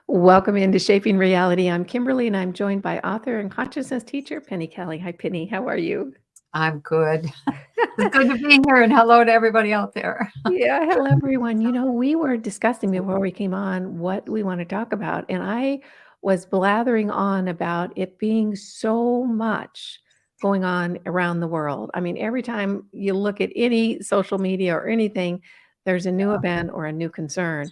Welcome into Shaping Reality. I'm Kimberly, and I'm joined by author and consciousness teacher Penny Kelly. Hi, Penny. How are you? I'm good. It's good to be here, and hello to everybody out there. Yeah, hello, everyone. We were discussing before we came on what we want to talk about, and I was blathering on about it being so much going on around the world. I mean, every time you look at any social media or anything, there's a new event or a new concern.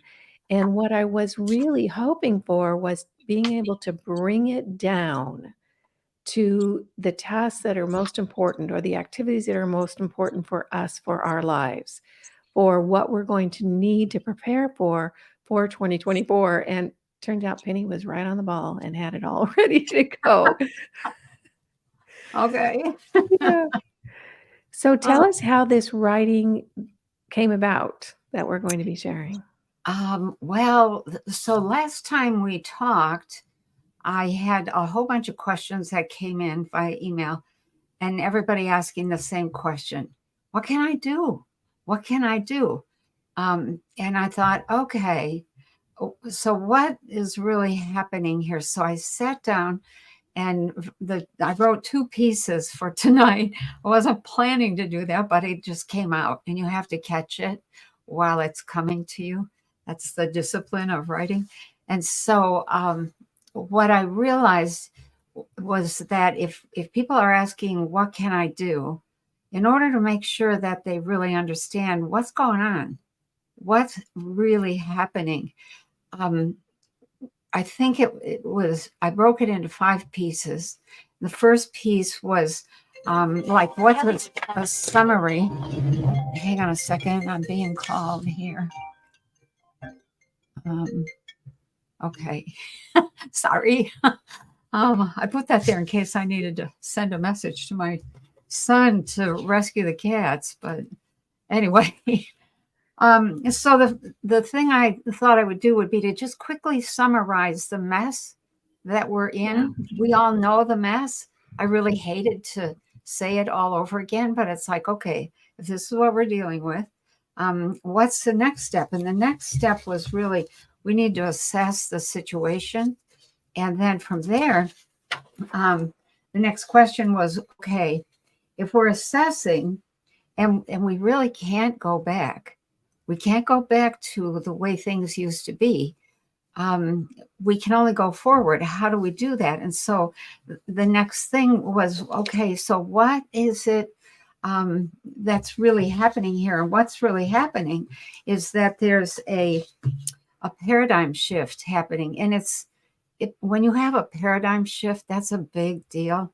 And what I was really hoping for was being able to bring it down to the tasks that are most important or the activities that are most important for us for our lives, for what we're going to need to prepare for 2024. And turned out Penny was right on the ball and had it all ready to go. Okay. Yeah. So tell Oh, us how this writing came about that we're going to be sharing. so last time we talked, I had a whole bunch of questions that came in via email, and everybody asking the same question: What can I do? What can I do? And I thought, okay, so what is really happening here? So I sat down and I wrote two pieces for tonight. I wasn't planning to do that, but it just came out, and you have to catch it while it's coming to you. That's the discipline of writing. And so, what I realized was that if people are asking, "What can I do?" in order to make sure that they really understand what's going on, what's really happening. Um, I think it was, I broke it into 5 pieces. The first piece was like what's a summary. Hang on a second, I'm being called here. Um, okay, sorry. I put that there in case I needed to send a message to my son to rescue the cats. But anyway, so the thing I thought I would do would be to just quickly summarize the mess that we're Yeah. in. We all know the mess. I really hated to say it all over again, but it's like, okay, if this is what we're dealing with, what's the next step? And the next step was really, we need to assess the situation. And then from there, the next question was, okay, if we're assessing and we really can't go back, we can't go back to the way things used to be. We can only go forward. How do we do that? And so the next thing was, okay, so what is it that's really happening here? And what's really happening is that there's a paradigm shift happening. And when you have a paradigm shift, that's a big deal.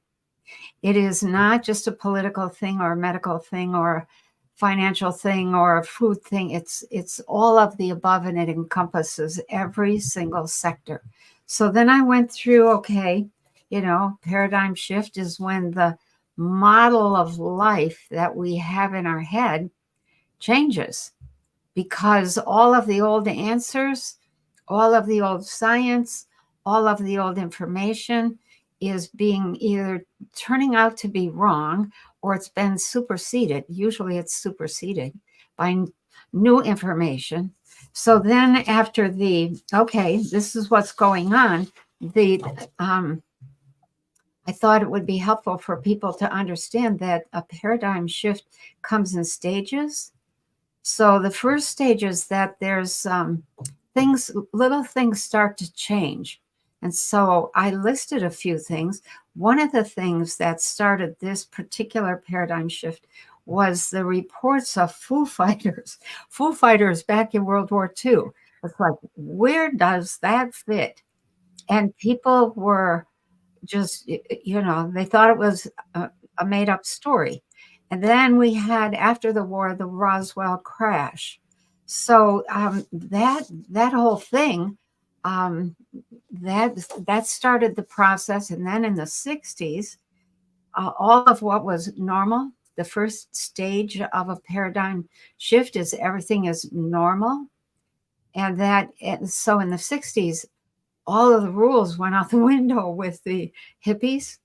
It is not just a political thing or a medical thing or a financial thing or a food thing. It's all of the above, and it encompasses every single sector. So then I went through, okay, paradigm shift is when the model of life that we have in our head changes, because all of the old answers, all of the old science, all of the old information is being either turning out to be wrong, or it's been superseded. Usually it's superseded by new information. So then after okay, this is what's going on, I thought it would be helpful for people to understand that a paradigm shift comes in stages. So the first stage is that there's little things start to change. And so I listed a few things. One of the things that started this particular paradigm shift was the reports of Foo Fighters. Foo Fighters back in World War II. It's like, where does that fit? And people were just, they thought it was a made up story. And then we had, after the war, the Roswell crash. So that whole thing, that started the process. And then in the 60s, all of what was normal, the first stage of a paradigm shift is everything is normal. And so in the 60s, all of the rules went out the window with the hippies,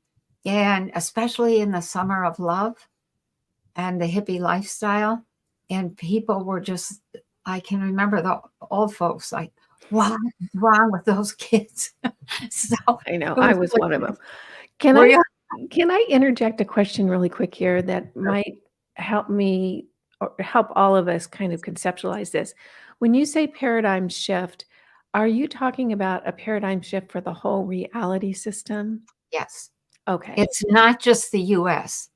and especially in the summer of love and the hippie lifestyle. And people were just, I can remember the old folks like, What is wrong with those kids? So I know, it I was was really one of funny. them. Can Were I you? can I interject a question really quick here that might help me or help all of us kind of conceptualize this? When you say paradigm shift, are you talking about a paradigm shift for the whole reality system? Yes. Okay, It's not just the US.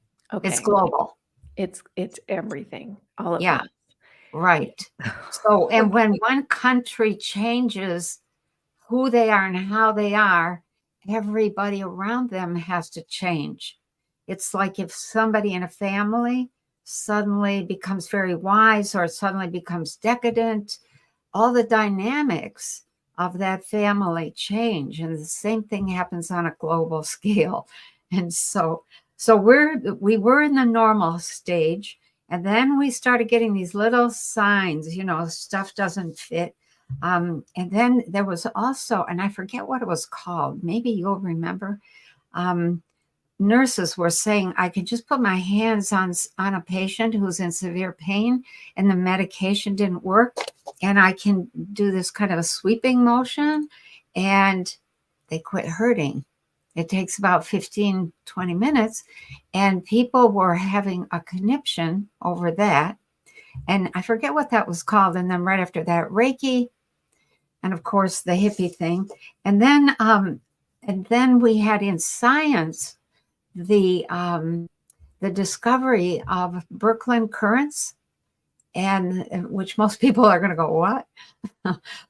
It's okay. global. It's everything, all of Yeah, us. right. So, and when Okay. one country changes who they are and how they are, everybody around them has to change. It's like if somebody in a family suddenly becomes very wise or suddenly becomes decadent, all the dynamics of that family change. And the same thing happens on a global scale. And so we were in the normal stage. And then we started getting these little signs, stuff doesn't fit. And then there was also, and I forget what it was called. Maybe you'll remember. Um, Nurses were saying I could just put my hands on a patient who's in severe pain and the medication didn't work, and I can do this kind of a sweeping motion and they quit hurting. It takes about 15-20 minutes, and people were having a conniption over that, and I forget what that was called. And then right after that, Reiki, and of course the hippie thing. And then we had in science the discovery of Brooklyn currents, and which most people are going to go, what?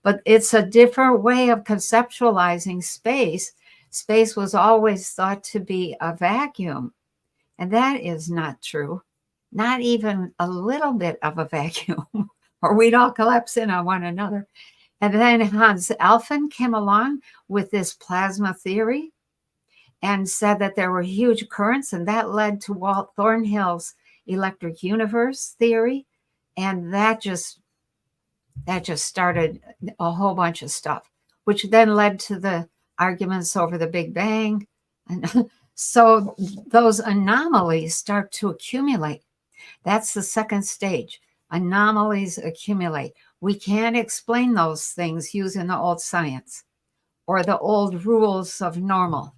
But it's a different way of conceptualizing space. Space was always thought to be a vacuum, and that is not true. Not even a little bit of a vacuum, or we'd all collapse in on one another. And then Hans Elfin came along with this plasma theory and said that there were huge currents, and that led to Walt Thornhill's electric universe theory, and that just started a whole bunch of stuff, which then led to the arguments over the Big Bang. And so those anomalies start to accumulate. That's the second stage. Anomalies accumulate. We can't explain those things using the old science or the old rules of normal.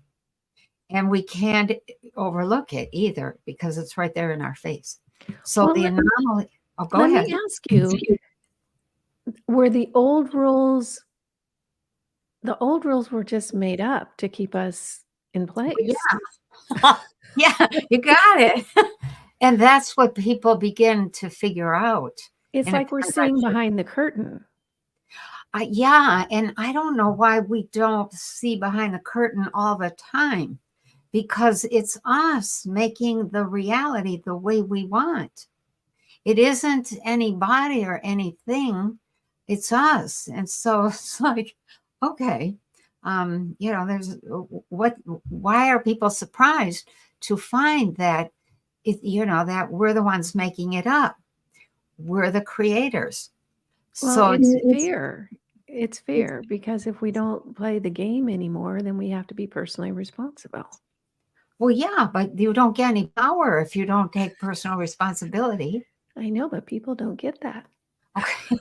And we can't overlook it either because it's right there in our face. So Well, the anomaly, oh, go let ahead. me ask you, were the old rules were just made up to keep us in place? Yeah, yeah, you got it. And that's what people begin to figure out It's in a like we're paradigm seeing shift. behind the curtain. Yeah, and I don't know why we don't see behind the curtain all the time, because it's us making the reality the way we want. It isn't anybody or anything, it's us. And so it's like, okay, there's why are people surprised to find that that we're the ones making it up? We're the creators. Well, So it's it's fear. It's fear because if we don't play the game anymore, then we have to be personally responsible. well, yeah, but you don't get any power if you don't take personal responsibility. I know, but people don't get that. Okay.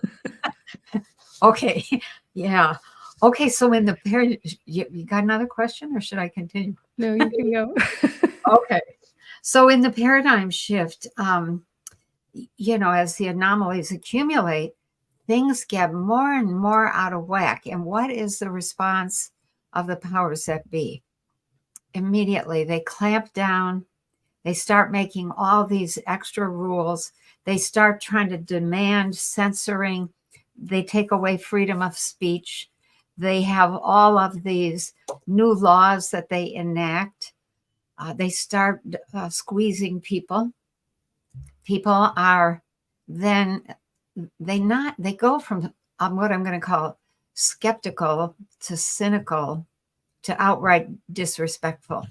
Okay. Yeah. Okay. So in the period, you got another question or should I continue? No, you can go. Okay. So in the paradigm shift, as the anomalies accumulate, things get more and more out of whack. And what is the response of the powers that be? Immediately, they clamp down. They start making all these extra rules. They start trying to demand censoring. They take away freedom of speech. They have all of these new laws that they enact. They start squeezing people. People are then they go from what I'm going to call skeptical to cynical to outright disrespectful.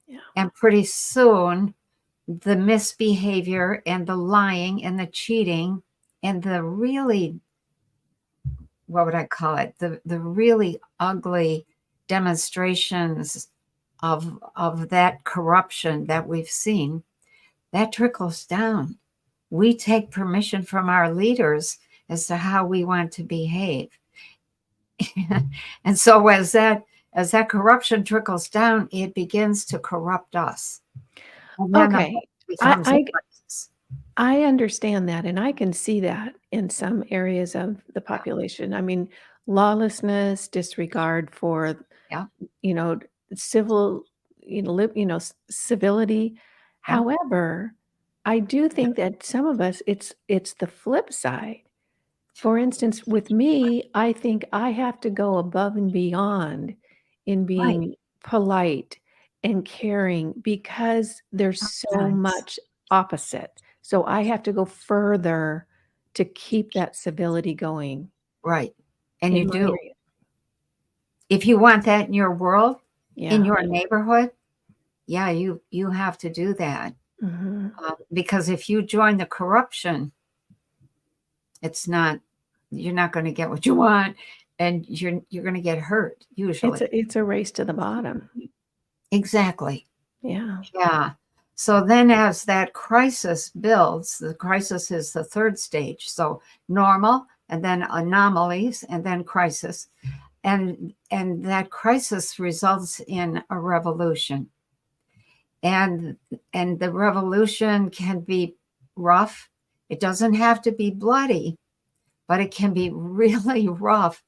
Yeah. And pretty soon the misbehavior and the lying and the cheating and the really, what would I call it? The really ugly demonstrations of that corruption that we've seen, that trickles down. We take permission from our leaders as to how we want to behave. And so as that corruption trickles down, it begins to corrupt us. And then the Okay. whole I becomes a I crisis. I understand that, and I can see that in some areas of the Yeah, population. I mean, lawlessness, disregard for, yeah, you know, civil, civility. yeah. However, I do think that some of us, it's the flip side. For instance, with me, I think I have to go above and beyond in Right. being polite and caring because there's so Yes. much opposite. So I have to go further to keep that civility going Right. And you in my do. area. If you want that in your world, in Yeah. your neighborhood, yeah, you have to do that. Mhm. Because if you join the corruption, it's not you're not going to get what you want, and you're going to get hurt usually. It's a race to the bottom. Exactly. Yeah. Yeah. So then as that crisis builds, the crisis is the third stage. So normal, and then anomalies, and then crisis. And that crisis results in a revolution. And and the revolution can be rough. It doesn't have to be bloody, but it can be really rough,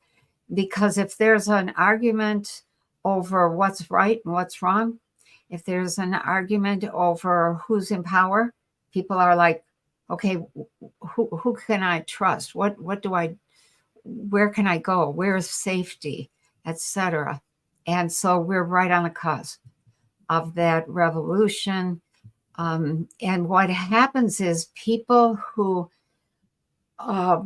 because if there's an argument over what's right and what's wrong, if there's an argument over who's in power, people are like, okay, who can I trust? What do I where can I go? Where's safety, etc. And so we're right on the cusp of that revolution. And what happens is people who uh,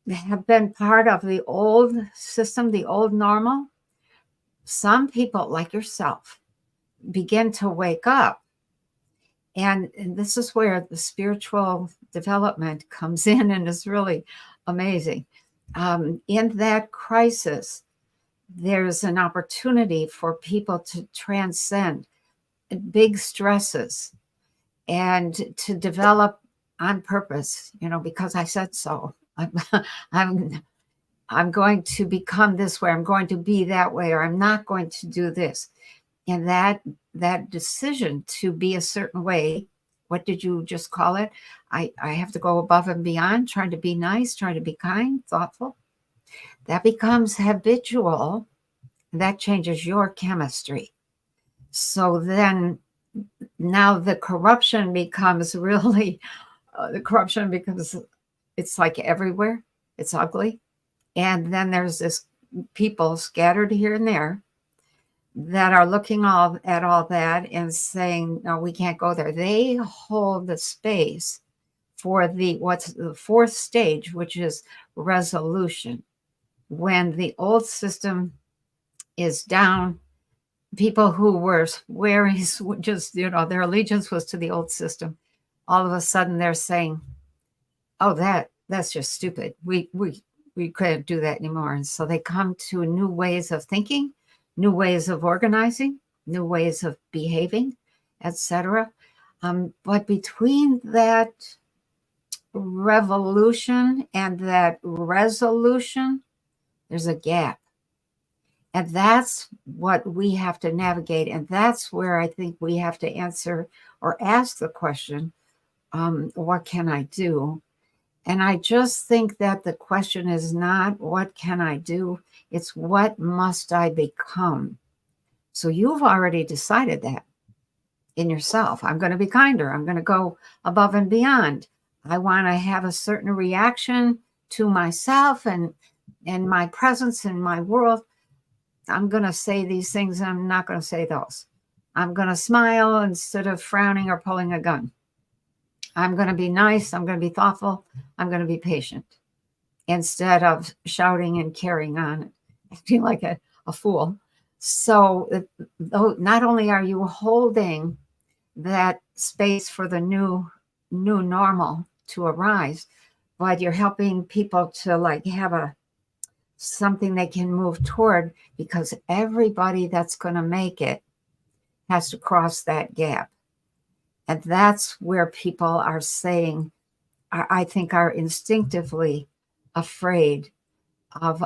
have been part of the old system, the old normal, some people like yourself begin to wake up. And this is where the spiritual development comes in and is really amazing. In that crisis, there's an opportunity for people to transcend big stresses and to develop on purpose, because I said so. I'm, I'm going to become this way. I'm going to be that way, or I'm not going to do this. And that decision to be a certain way, what did you just call it? I have to go above and beyond, trying to be nice, trying to be kind, thoughtful. That becomes habitual. That changes your chemistry. So then now the corruption becomes really, the corruption becomes, it's like everywhere. It's ugly. And then there's this people scattered here and there that are looking at all that and saying, no, we can't go there. They hold the space for what's the fourth stage, which is resolution. When the old system is down, people who were wearing just, their allegiance was to the old system. All of a sudden they're saying, oh, that's just stupid. We couldn't do that anymore. And so they come to new ways of thinking, new ways of organizing, new ways of behaving, etc. But between that revolution and that resolution, there's a gap. And that's what we have to navigate. And that's where I think we have to answer or ask the question, what can I do? And I just think that the question is not what can I do? It's what must I become? So you've already decided that in yourself. I'm going to be kinder. I'm going to go above and beyond. I want to have a certain reaction to myself and my presence in my world. I'm going to say these things and I'm not going to say those. I'm going to smile instead of frowning or pulling a gun. I'm going to be nice. I'm going to be thoughtful. I'm going to be patient instead of shouting and carrying on, acting like a fool. So not only are you holding that space for the new normal to arise, but you're helping people to like have something they can move toward, because everybody that's going to make it has to cross that gap. And that's where people are saying, I think, are instinctively afraid of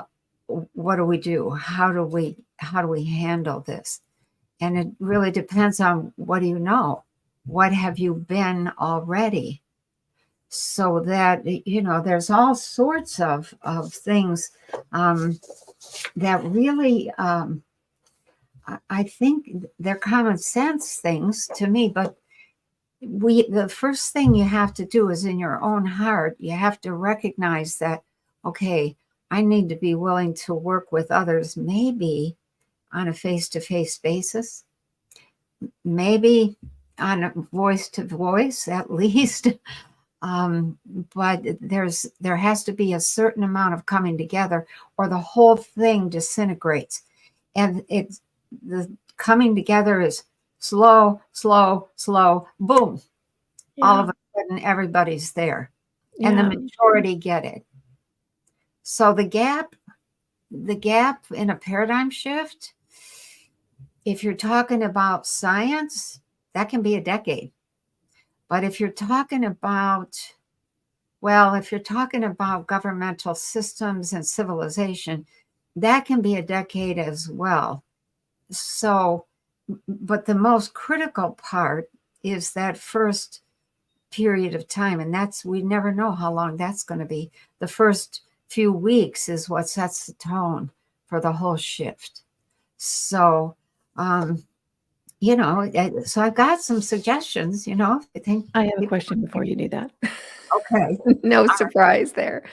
what do we do? How do we handle this? And it really depends on what do you know? What have you been already? So that, there's all sorts of things that really, I think they're common sense things to me, but the first thing you have to do is in your own heart, you have to recognize that, okay, I need to be willing to work with others, maybe on a face-to-face basis, maybe on a voice-to-voice at least. But there has to be a certain amount of coming together, or the whole thing disintegrates. And the coming together is slow, slow, slow, boom. All Yeah. of a sudden, everybody's there, and the Yeah. majority get it. So the gap in a paradigm shift, if you're talking about science, that can be a decade. But if you're talking about, governmental systems and civilization, that can be a decade as well. So, but the most critical part is that first period of time, and we never know how long that's going to be. The first few weeks is what sets the tone for the whole shift. So, so I've got some suggestions, if you think. I have a question before you do that. Okay. No surprise there.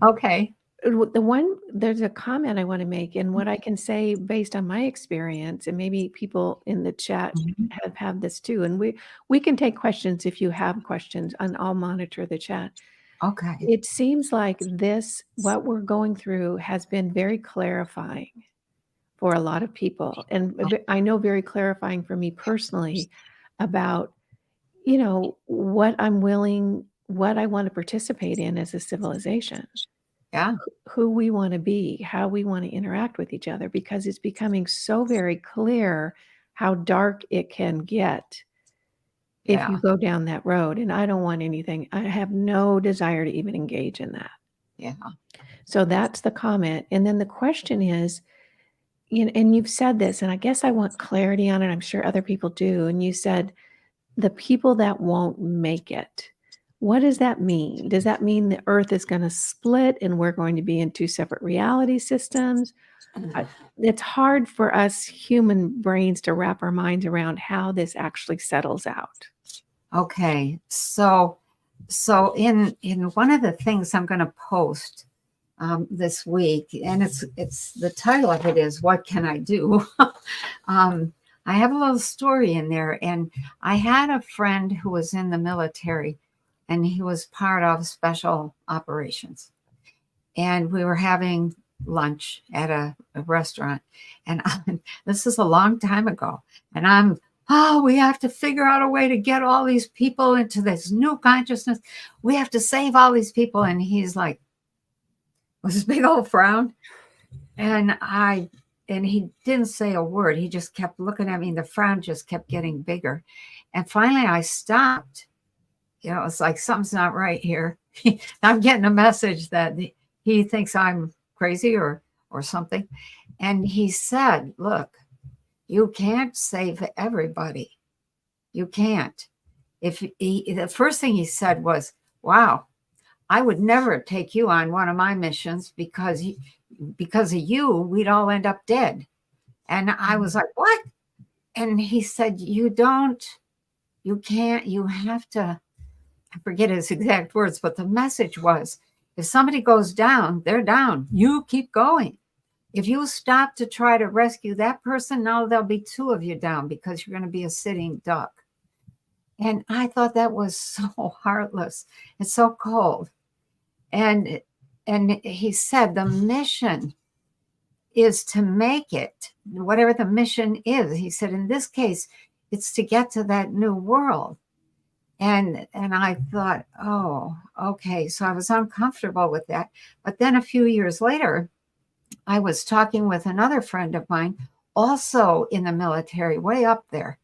Okay. There's a comment I want to make, and what I can say based on my experience, and maybe people in the chat Mhm. have had this too, and we can take questions if you have questions, and I'll monitor the chat. Okay. It seems like what we're going through has been very clarifying for a lot of people, and I know very clarifying for me personally about, what I want to participate in as a civilization, Yeah. who we want to be, how we want to interact with each other, because it's becoming so very clear how dark it can get if you Yeah. go down that road. And I don't want anything, I have no desire to even engage in that. Yeah. So that's the comment. And then the question is, and you've said this, and I guess I want clarity on it. I'm sure other people do. And you said the people that won't make it. What does that mean? Does that mean the earth is going to split and we're going to be in two separate reality systems? It's hard for us human brains to wrap our minds around how this actually settles out. Okay. So in one of the things I'm going to post this week, and it's the title of it is "What Can I Do?" I have a little story in there, and I had a friend who was in the military, and he was part of special operations, and we were having lunch at a restaurant, and this is a long time ago, and we have to figure out a way to get all these people into this new consciousness. We have to save all these people. And he's like, with this big old frown. And he didn't say a word. He just kept looking at me, and the frown just kept getting bigger. And finally I stopped. It's like, something's not right here. I'm getting a message that he thinks I'm crazy or something. And he said, look, you can't save everybody. You can't. The first thing he said was, wow, I would never take you on one of my missions because of you, we'd all end up dead. And I was like, what? And he said, you can't, you have to, I forget his exact words, but the message was, if somebody goes down, they're down. You keep going. If you stop to try to rescue that person, now there'll be two of you down because you're going to be a sitting duck. And I thought that was so heartless and so cold. And he said the mission is to make it, whatever the mission is. He said, in this case, it's to get to that new world. And I thought, oh, okay. So I was uncomfortable with that. But then a few years later, I was talking with another friend of mine, also in the military, way up there.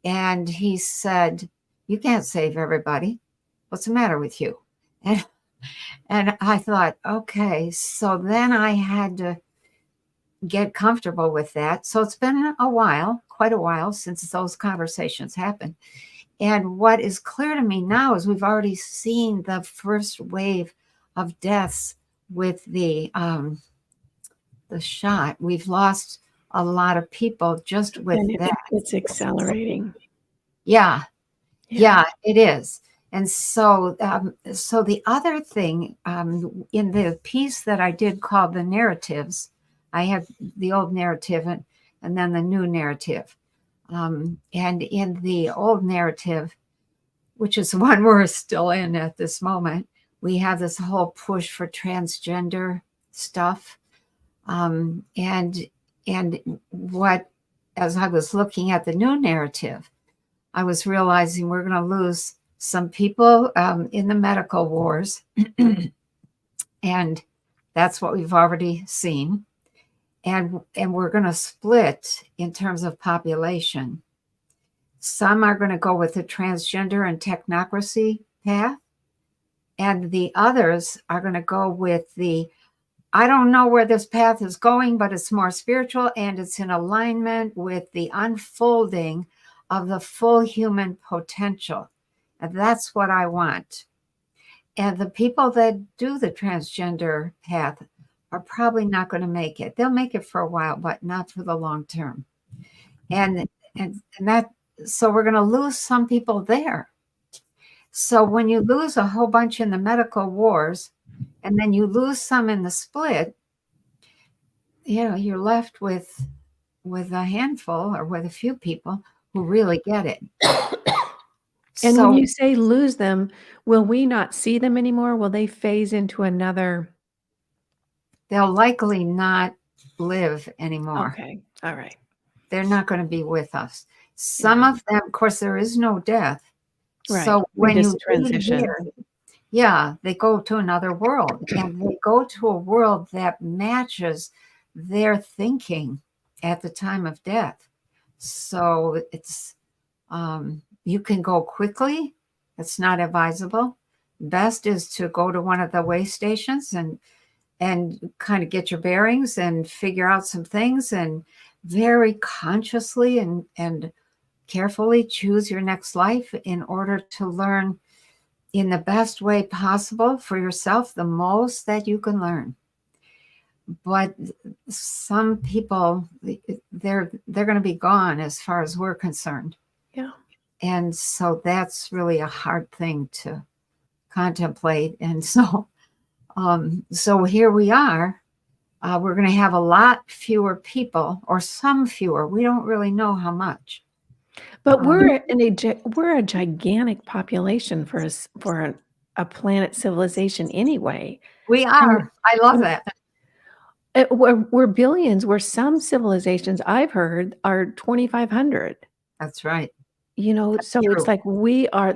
And he said, you can't save everybody. What's the matter with you? And And I thought, okay, so then I had to get comfortable with that. So it's been a while, quite a while since those conversations happened. And what is clear to me now is we've already seen the first wave of deaths with the shot. We've lost a lot of people just with And that. it's accelerating. Yeah, Yeah. yeah, it is. And so, so the other thing in the piece that I did called the narratives, I had the old narrative and then the new narrative. And in the old narrative, which is the one we're still in at this moment, we have this whole push for transgender stuff. And what, as I was looking at the new narrative, I was realizing we're going to lose some people in the medical wars, and that's what we've already seen. And we're going to split in terms of population. Some are going to go with the transgender and technocracy path, and the others are going to go with the I don't know where this path is going, but it's more spiritual and it's in alignment with the unfolding of the full human potential. And that's what I want. And the people that do the transgender path are probably not going to make it. They'll make it for a while, but not for the long term. And that so we're going to lose some people there. So when you lose a whole bunch in the medical wars, and then you lose some in the split, you're left with a handful or with a few people who really get it. And when So you say lose them, will we not see them anymore? Will they phase into another? they'll likely not live anymore. Okay. All right. They're not going to be with us. Some Yeah. of them, of course, there is no death. Right. So They when you just leave transition. here, yeah, they go to another world and they go to a world that matches their thinking at the time of death. So it's you can go quickly. It's not advisable. Best is to go to one of the way stations and kind of get your bearings and figure out some things and very consciously and carefully choose your next life in order to learn in the best way possible for yourself, the most that you can learn. But some people, they're going to be gone as far as we're concerned. Yeah. And so that's really a hard thing to contemplate. And so, so here we are. We're going to have a lot fewer people, or some fewer. We don't really know how much. But Um, we're a gigantic population for a planet civilization anyway. we And are. I love and that. we're billions, where some civilizations I've heard are 2,500. That's right. So it's True. like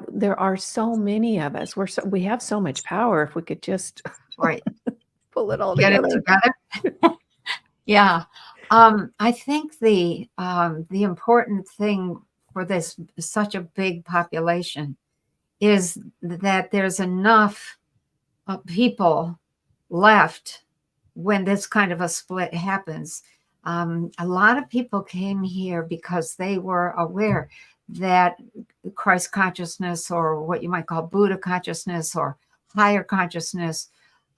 there are so many of us. We have so much power if we could just Right. pull it all Get it together. together. Yeah. I think the important thing for this such a big population is that there's enough people left when this kind of a split happens. A lot of people came here because they were aware that Christ consciousness, or what you might call Buddha consciousness, or higher consciousness,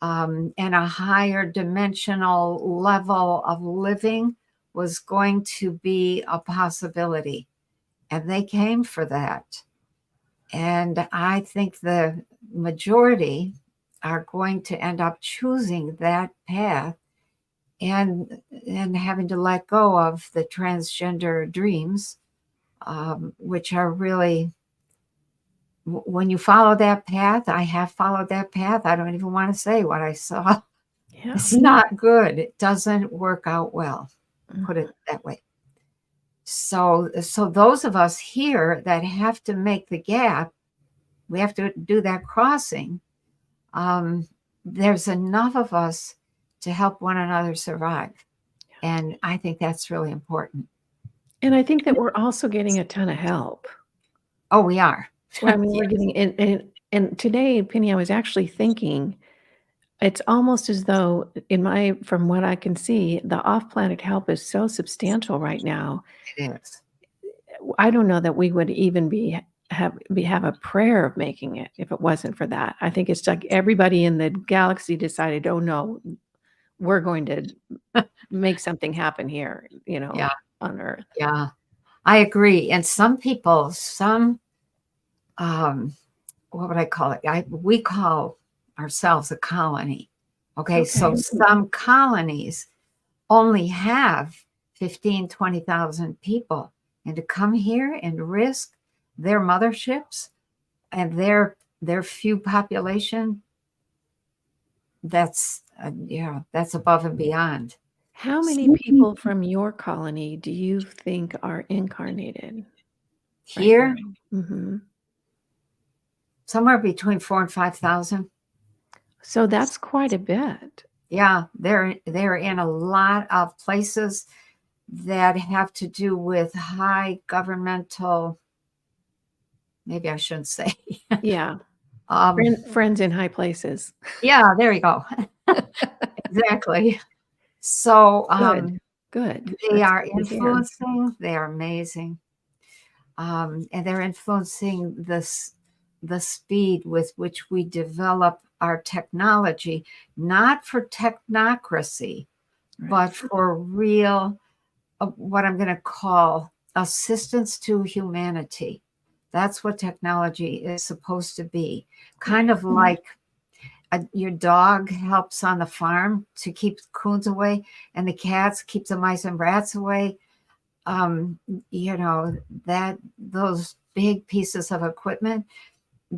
and a higher dimensional level of living was going to be a possibility. And they came for that. And I think the majority are going to end up choosing that path and having to let go of the transgender dreams, which are really, when you follow that path, I have followed that path. I don't even want to say what I saw. Yeah. It's not good. It doesn't work out well, put it that way. So those of us here that have to make the gap, we have to do that crossing. There's enough of us to help one another survive. And I think that's really important. And I think that we're also getting a ton of help. Oh, we are. Well, I mean, we're Yes. getting and And today, Penny, I was actually thinking it's almost as though from what I can see, the off-planet help is so substantial right now. It is. I don't know that we would even have a prayer of making it if it wasn't for that. I think it's like everybody in the galaxy decided, "Oh, no, we're going to make something happen here, Yeah, on Earth." yeah. I agree. And some people, what would I call it? We call ourselves a colony. Okay, so Okay. some colonies only have 15, 20,000 people. And to come here and risk their motherships and their few population, that's above and beyond. How many people from your colony do you think are incarnated right now? Here, Mhm. somewhere between 4 and 5,000. So that's quite a bit. Yeah, they're in a lot of places that have to do with high governmental, maybe I shouldn't say. Yeah. um, Friends in high places. yeah, there you go. Exactly. So Good. Good. they That's are good to hear. influencing, they are amazing. And they're influencing the speed with which we develop our technology, not for technocracy, Right. but for real, what I'm going to call assistance to humanity. That's what technology is supposed to be. Kind Right. of like your dog helps on the farm to keep coons away, and the cats keep the mice and rats away. um, that those big pieces of equipment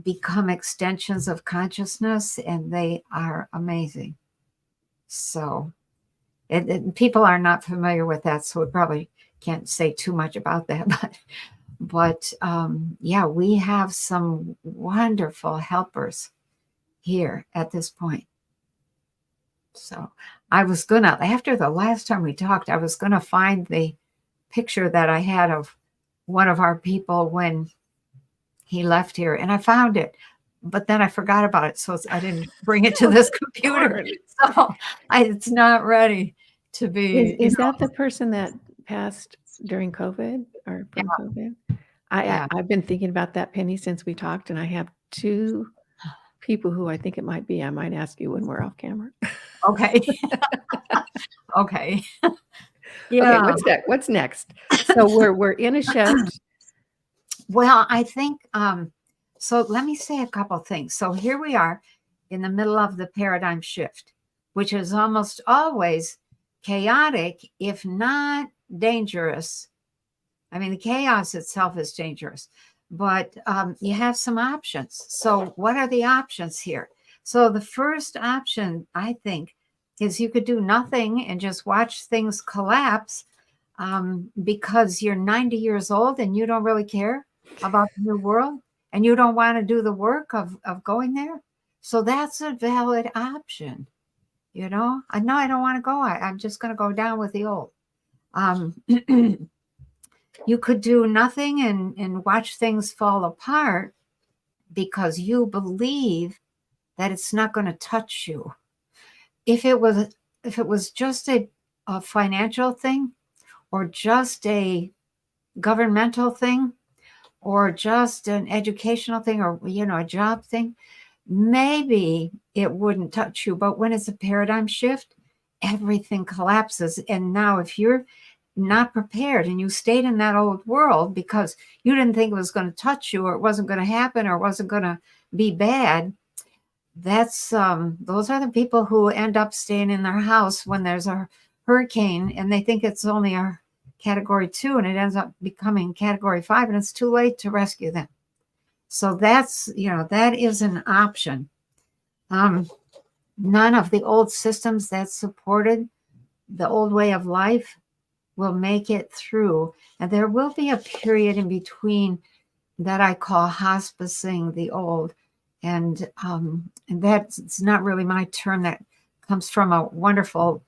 become extensions of consciousness, and they are amazing. So people are not familiar with that, so we probably can't say too much about that. But yeah, we have some wonderful helpers here at this point. So I was gonna, after the last time we talked, I was gonna find the picture that I had of one of our people when he left here, and I found it, but then I forgot about it, so I didn't bring it to this computer. Darn. So it's not ready to Is be, is that the person that passed during COVID or yeah, from COVID? I've been thinking about that, Penny, since we talked, and I have 2 people who I think it might be. I might ask you when we're off camera. okay, okay, Okay, yeah. what's next? So we're in a shift. Well, I think so. Let me say a couple things. So here we are in the middle of the paradigm shift, which is almost always chaotic, if not dangerous. I mean, the chaos itself is dangerous, but you have some options. So, what are the options here? So, the first option, I think, is you could do nothing and just watch things collapse, because you're 90 years old and you don't really care about the new world and you don't want to do the work of going there. So, that's a valid option. I know I don't want to go. I'm just going to go down with the old. Um, you could do nothing and watch things fall apart because you believe that it's not going to touch you. If it was just a financial thing, or just a governmental thing, or just an educational thing, or a job thing, maybe it wouldn't touch you. But when it's a paradigm shift, everything collapses. And now if you're not prepared and you stayed in that old world because you didn't think it was going to touch you, or it wasn't going to happen, or it wasn't going to be bad, that's those are the people who end up staying in their house when there's a hurricane and they think it's only a category 2 and it ends up becoming category 5, and it's too late to rescue them. So that is an option. None of the old systems that supported the old way of life will make it through. And there will be a period in between that I call hospicing the old. And that's not really my term. That comes from a wonderful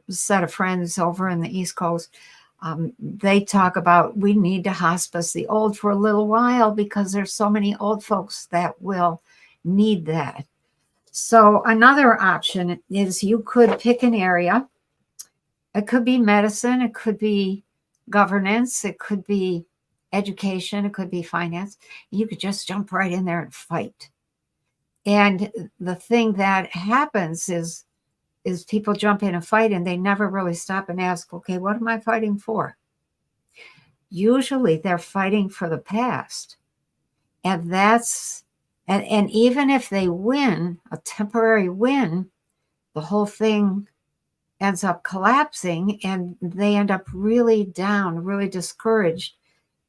set of friends over in the East Coast. They talk about we need to hospice the old for a little while because there's so many old folks that will need that. So another option is you could pick an area. It could be medicine, it could be governance, it could be education, it could be finance. You could just jump right in there and fight. And the thing that happens is people jump in a fight and they never really stop and ask, okay, what am I fighting for? Usually they're fighting for the past. And and even if they win, a temporary win, the whole thing ends up collapsing and they end up really down, really discouraged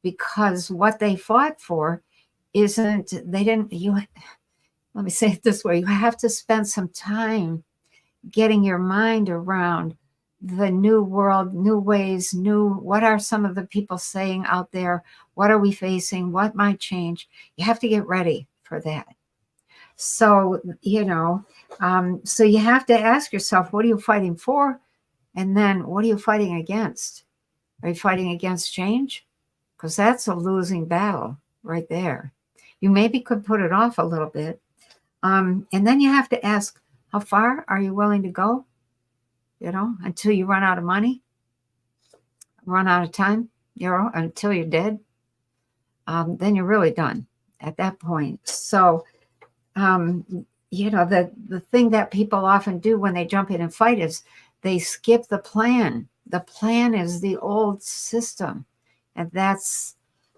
because what they fought for isn't, they didn't, let me say it this way, you have to spend some time getting your mind around the new world, new ways, what are some of the people saying out there? What are we facing? What might change? You have to get ready for that. So, so you have to ask yourself, what are you fighting for? And then what are you fighting against? Are you fighting against change? Because that's a losing battle right there. You maybe could put it off a little bit. And then you have to ask, how far are you willing to go? Until you run out of money, run out of time, until you're dead. Then you're really done at that point. So, the thing that people often do when they jump in and fight is they skip the plan. The plan is the old system, and that's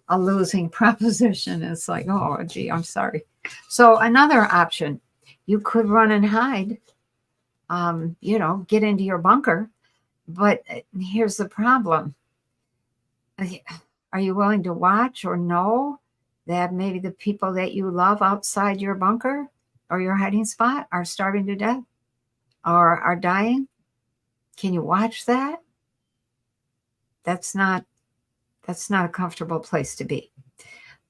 a losing proposition. It's like, oh, gee, I'm sorry. So another option, you could run and hide, get into your bunker. But here's the problem. Are you willing to watch or know that maybe the people that you love outside your bunker or your hiding spot are starving to death or are dying? Can you watch that? That's not a comfortable place to be.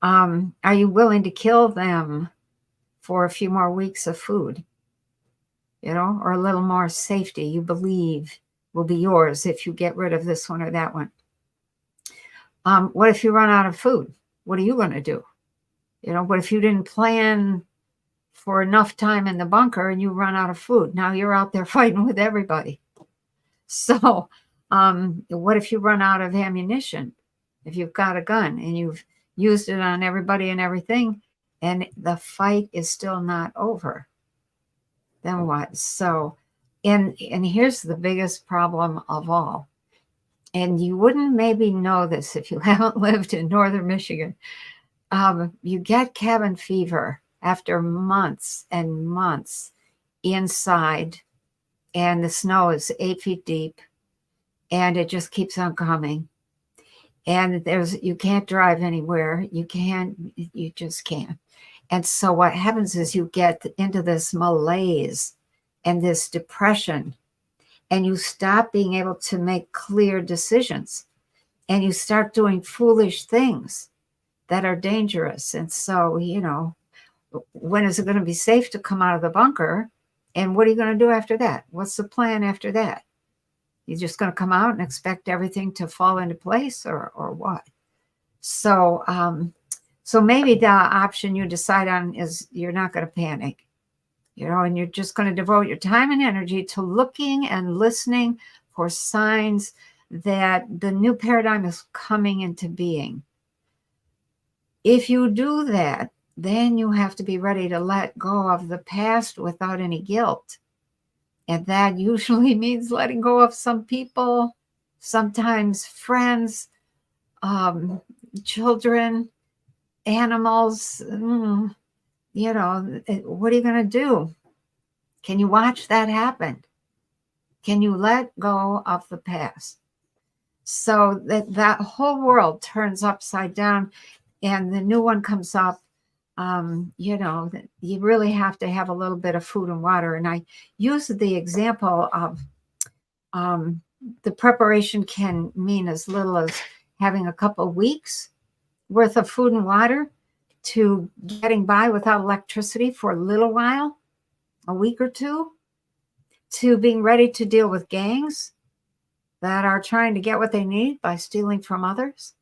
Are you willing to kill them for a few more weeks of food? Or a little more safety you believe will be yours if you get rid of this one or that one. What if you run out of food? What are you going to do? What if you didn't plan for enough time in the bunker and you run out of food? Now you're out there fighting with everybody. So what if you run out of ammunition? If you've got a gun and you've used it on everybody and everything, and the fight is still not over, then what? So, and here's the biggest problem of all. And you wouldn't maybe know this if you haven't lived in northern Michigan. You get cabin fever after months and months inside, and the snow is 8 feet deep, and it just keeps on coming. And you can't drive anywhere. You just can't. And so what happens is you get into this malaise and this depression, and you stop being able to make clear decisions, and you start doing foolish things that are dangerous. And so, when is it going to be safe to come out of the bunker? And what are you going to do after that? What's the plan after that? You're just going to come out and expect everything to fall into place, or what? So, so maybe the option you decide on is you're not going to panic, and you're just going to devote your time and energy to looking and listening for signs that the new paradigm is coming into being. If you do that, then you have to be ready to let go of the past without any guilt. And that usually means letting go of some people, sometimes friends, children, animals. What are you going to do? Can you watch that happen? Can you let go of the past? So that whole world turns upside down and the new one comes up. You really have to have a little bit of food and water. And I use the example of the preparation can mean as little as having a couple of weeks worth of food and water to getting by without electricity for a little while, a week or two, to being ready to deal with gangs that are trying to get what they need by stealing from others,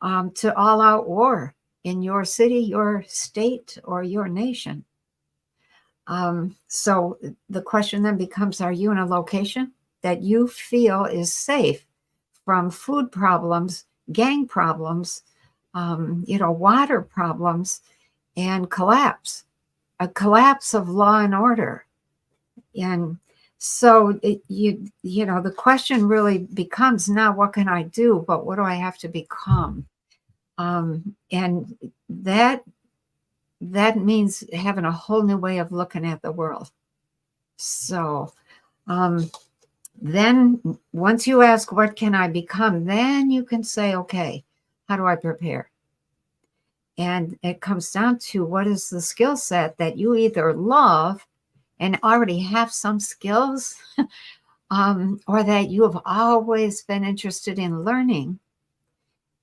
to all-out war in your city, your state, or your nation. So the question then becomes, are you in a location that you feel is safe from food problems, gang problems, water problems, and a collapse of law and order? And so the question really becomes not what can I do, but what do I have to become? And that means having a whole new way of looking at the world. So then once you ask, what can I become? Then you can say, okay, how do I prepare? And it comes down to, what is the skill set that you either love and already have some skills, or that you have always been interested in learning.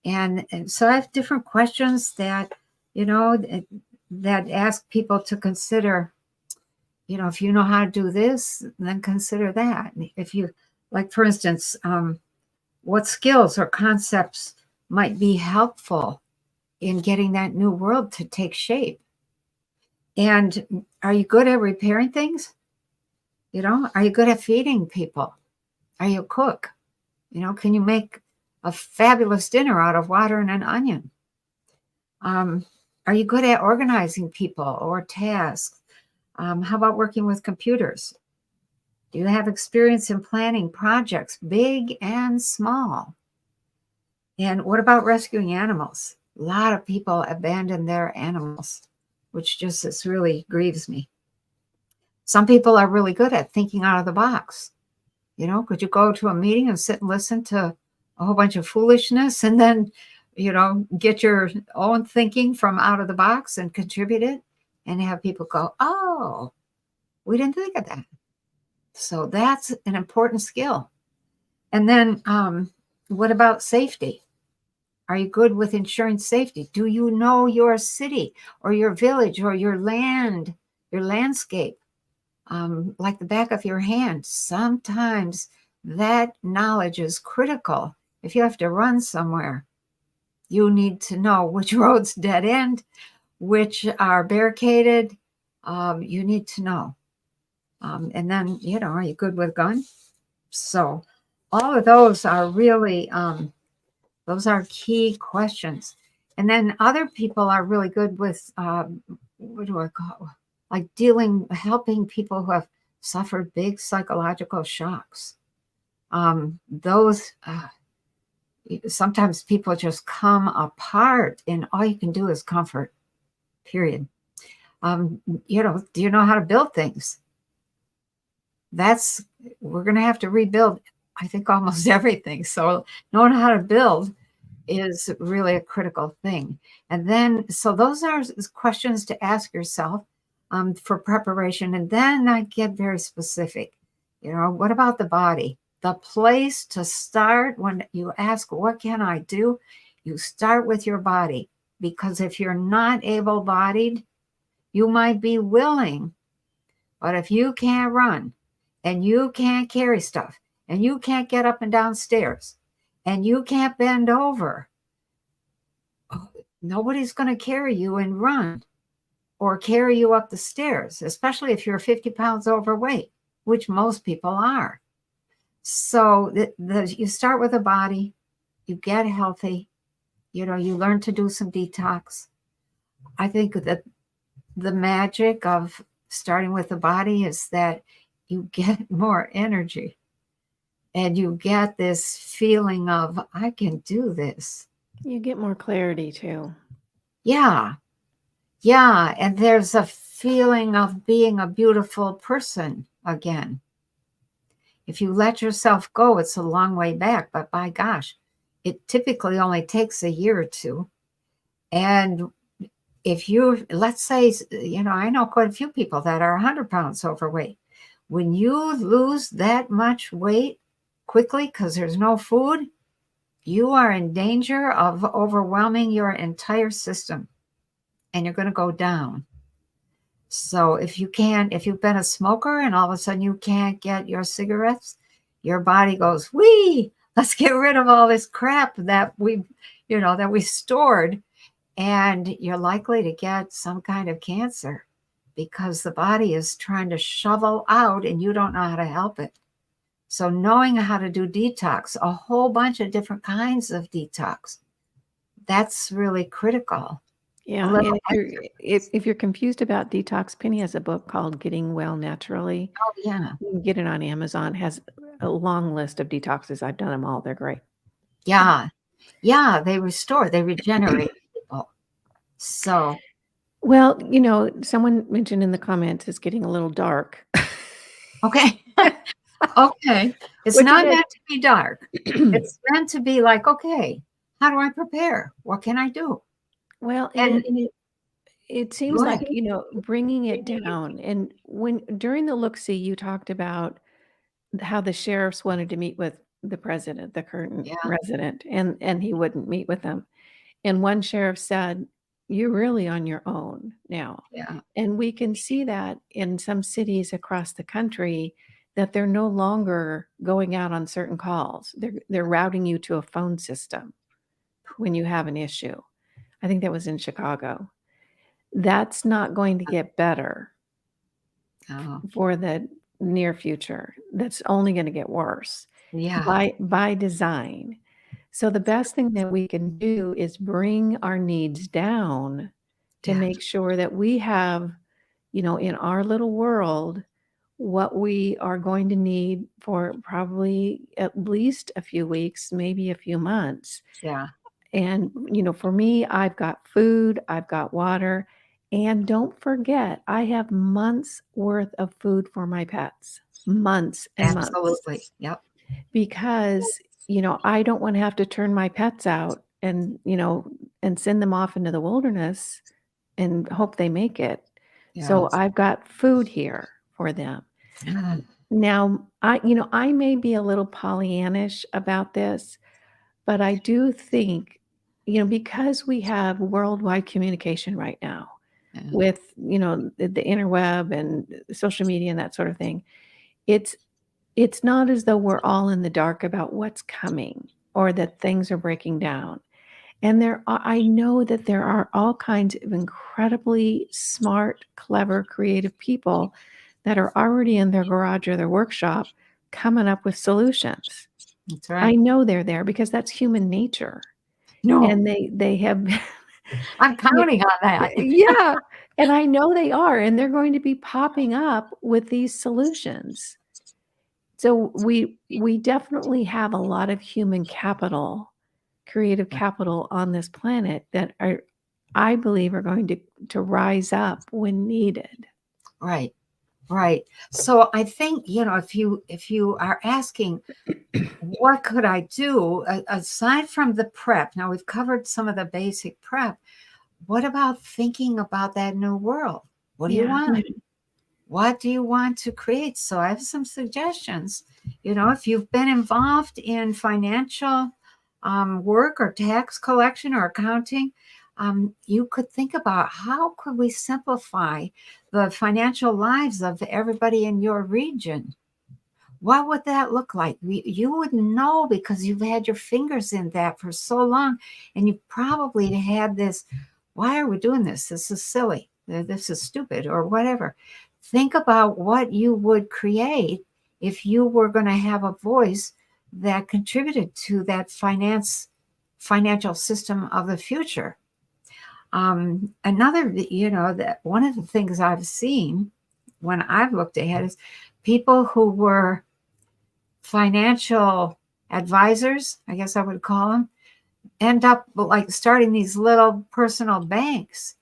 And so I have different questions that, that ask people to consider, if you know how to do this, then consider that. If you, like, for instance, what skills or concepts might be helpful in getting that new world to take shape? And are you good at repairing things? Are you good at feeding people? Are you a cook? Can you make a fabulous dinner out of water and an onion? Are you good at organizing people or tasks? How about working with computers? Do you have experience in planning projects, big and small? And what about rescuing animals? A lot of people abandon their animals, which just really grieves me. Some people are really good at thinking out of the box. Could you go to a meeting and sit and listen to a whole bunch of foolishness and then, get your own thinking from out of the box and contribute it, and have people go, oh, we didn't think of that. So that's an important skill. And then what about safety? Are you good with ensuring safety? Do you know your city or your village or your land, your landscape, like the back of your hand? Sometimes that knowledge is critical. If you have to run somewhere, you need to know which roads dead end, which are barricaded. You need to know. And then, are you good with guns? So all of those are really, those are key questions. And then other people are really good with, what do I call, like helping people who have suffered big psychological shocks. Those, sometimes people just come apart and all you can do is comfort, period. Do you know how to build things? We're going to have to rebuild, I think, almost everything. So knowing how to build is really a critical thing. And then, so those are questions to ask yourself for preparation. And then I get very specific. What about the body? The place to start when you ask, what can I do? You start with your body, because if you're not able-bodied, you might be willing, but if you can't run and you can't carry stuff and you can't get up and down stairs and you can't bend over, nobody's going to carry you and run or carry you up the stairs, especially if you're 50 pounds overweight, which most people are. So you start with the body, you get healthy, you learn to do some detox. I think that the magic of starting with the body is that you get more energy and you get this feeling of, I can do this. You get more clarity too. Yeah. Yeah. And there's a feeling of being a beautiful person again. If you let yourself go, it's a long way back, but by gosh, it typically only takes a year or two. And if let's say, I know quite a few people that are 100 pounds overweight. When you lose that much weight quickly because there's no food, you are in danger of overwhelming your entire system and you're going to go down. So if you've been a smoker and all of a sudden you can't get your cigarettes, your body goes, wee, let's get rid of all this crap that we stored. And you're likely to get some kind of cancer because the body is trying to shovel out and you don't know how to help it. So knowing how to do detox, a whole bunch of different kinds of detox, that's really critical. A Yeah, little and exercise. if you're confused about detox, Penny has a book called Getting Well Naturally. Oh, yeah. You can get it on Amazon. Has a long list of detoxes. I've done them all. They're great. Yeah. Yeah. They restore, they regenerate people. So, Well, someone mentioned in the comments it's getting a little dark. okay. Okay. It's Which it not is. meant to be dark. It's meant to be like, okay, how do I prepare? What can I do? Well, and And it seems go like, ahead. bringing it down. And when during the look-see, you talked about how the sheriffs wanted to meet with the president, the current Yeah. resident, and he wouldn't meet with them. And one sheriff said, "You're really on your own now." Yeah. And we can see that in some cities across the country that they're no longer going out on certain calls. They're routing you to a phone system when you have an issue. I think that was in Chicago. That's not going to get better Oh, for the near future. That's only gonna get worse yeah. by design. So the best thing that we can do is bring our needs down to Yeah. make sure that we have, in our little world, what we are going to need for probably at least a few weeks, maybe a few months. Yeah. And, for me, I've got food, I've got water, and don't forget, I have months worth of food for my pets, months and months, Absolutely. Yep. because, I don't want to have to turn my pets out and send them off into the wilderness and hope they make it. Yeah. So I've got food here for them. Ah, Now, I may be a little Pollyannish about this, but I do think, because we have worldwide communication right now yeah. with, the interweb and social media and that sort of thing, it's it's not as though we're all in the dark about what's coming or that things are breaking down. And I know that there are all kinds of incredibly smart, clever, creative people that are already in their garage or their workshop coming up with solutions. That's I right. know they're there because that's human nature. No, And they have I'm y counting on that. yeah, and I know they are, and they're going to be popping up with these solutions. So we definitely have a lot of human capital, creative capital on this planet that I believe are going to rise up when needed. Right. Right. So I think, if you are asking, what could I do aside from the prep? Now we've covered some of the basic prep. What about thinking about that new world? What do you Yeah. want? What do you want to create? So I have some suggestions. If you've been involved in financial work or tax collection or accounting, you could think about how could we simplify the financial lives of everybody in your region. What would that look like? You wouldn't know because you've had your fingers in that for so long, and you probably had this, why are we doing this? This is silly. This is stupid, or whatever. Think about what you would create if you were going to have a voice that contributed to that financial system of the future. Another, that one of the things I've seen when I've looked ahead is people who were financial advisors, I guess I would call them, end up like starting these little personal banks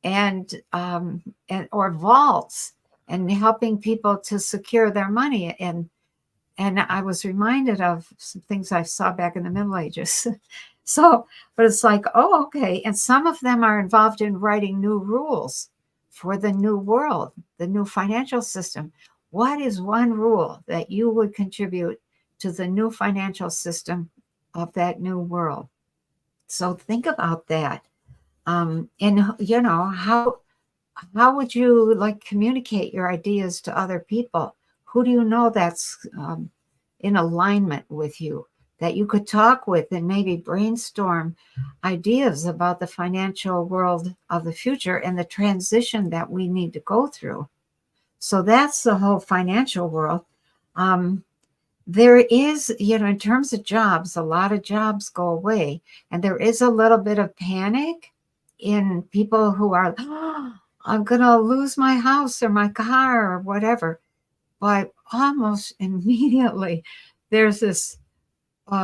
and or vaults and helping people to secure their money. And I was reminded of some things I saw back in the Middle Ages. So, but it's like, oh, okay. And some of them are involved in writing new rules for the new world, the new financial system. What is one rule that you would contribute to the new financial system of that new world? So think about that. And how would you like communicate your ideas to other people? Who do you know that's in alignment with you that you could talk with and maybe brainstorm ideas about the financial world of the future and the transition that we need to go through. So that's the whole financial world. There is, in terms of jobs, a lot of jobs go away. And there is a little bit of panic in people who are, oh, I'm going to lose my house or my car or whatever. But almost immediately, there's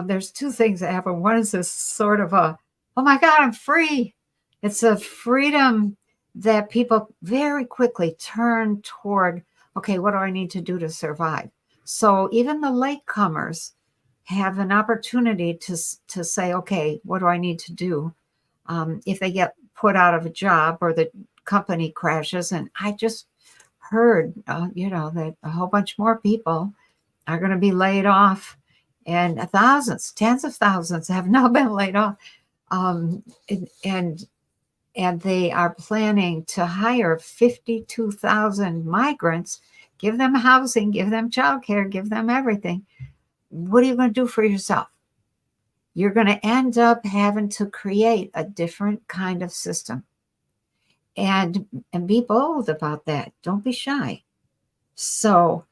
there's two things that happen. One is this sort of oh my God, I'm free. It's a freedom that people very quickly turn toward, okay, what do I need to do to survive? So even the latecomers have an opportunity to say, okay, what do I need to do if they get put out of a job or the company crashes? And I just heard, that a whole bunch more people are going to be laid off, and thousands, tens of thousands have now been laid off. And they are planning to hire 52,000 migrants, give them housing, give them childcare, give them everything. What are you going to do for yourself? You're going to end up having to create a different kind of system. And be bold about that. Don't be shy. So